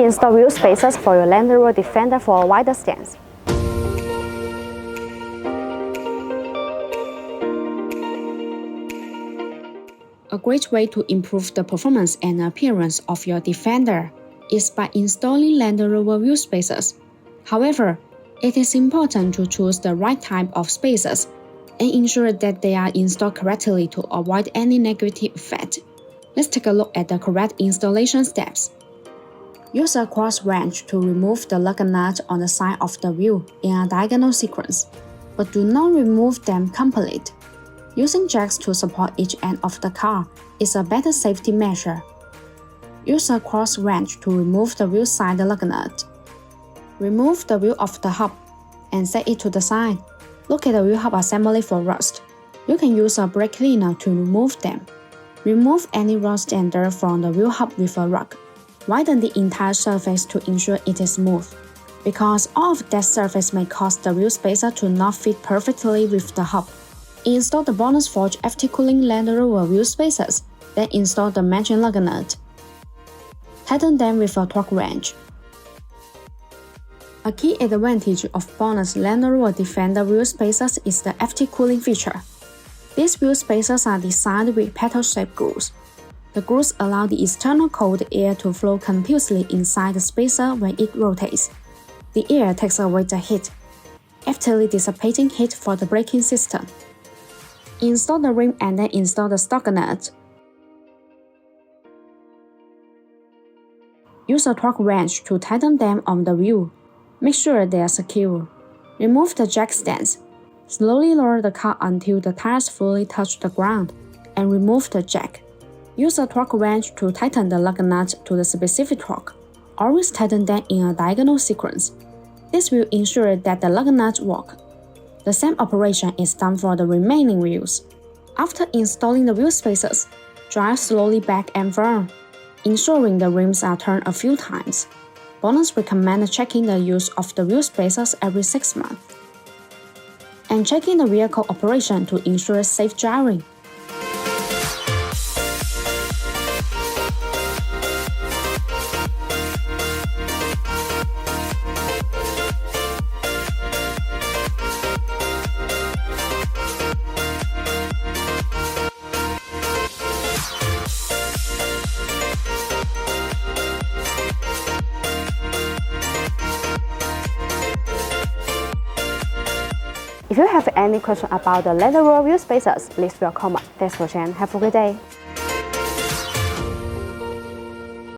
install wheel spacers for your Land Rover Defender for a wider stance. A great way to improve the performance and appearance of your Defender is by installing Land Rover wheel spacers. However, it is important to choose the right type of spacers and ensure that they are installed correctly to avoid any negative effect. Let's take a look at the correct installation steps. Use a cross wrench to remove the lug nut on the side of the wheel in a diagonal sequence, but do not remove them completely. Using jacks to support each end of the car is a better safety measure. Use a cross wrench to remove the wheel side lug nut. Remove the wheel of the hub and set it to the side. Look at the wheel hub assembly for rust. You can use a brake cleaner to remove them. Remove any rust and dirt from the wheel hub with a rag. Widen the entire surface to ensure it is smooth, because all of that surface may cause the wheel spacer to not fit perfectly with the hub. Install the BONOSS Forge FT Cooling Land Rover wheel spacers, then install the matching lug nut. Tighten them with a torque wrench. A key advantage of BONOSS Land Rover Defender wheel spacers is the FT cooling feature. These wheel spacers are designed with petal-shaped grooves. The grooves allow the external cold air to flow continuously inside the spacer when it rotates. The air takes away the heat, effectively dissipating heat for the braking system. Install the rim and then install the stock nut. Use a torque wrench to tighten them on the wheel. Make sure they are secure. Remove the jack stands. Slowly lower the car until the tires fully touch the ground, and remove the jack. Use a torque wrench to tighten the lug nut to the specific torque. Always tighten them in a diagonal sequence. This will ensure that the lug nuts work. The same operation is done for the remaining wheels. After installing the wheel spacers, drive slowly back and forth, ensuring the rims are turned a few times. BONOSS recommends checking the use of the wheel spacers every 6 months, and checking the vehicle operation to ensure safe driving. If you have any question about the Land Rover wheel spacers, please feel comment. Thanks for sharing. Have a good day.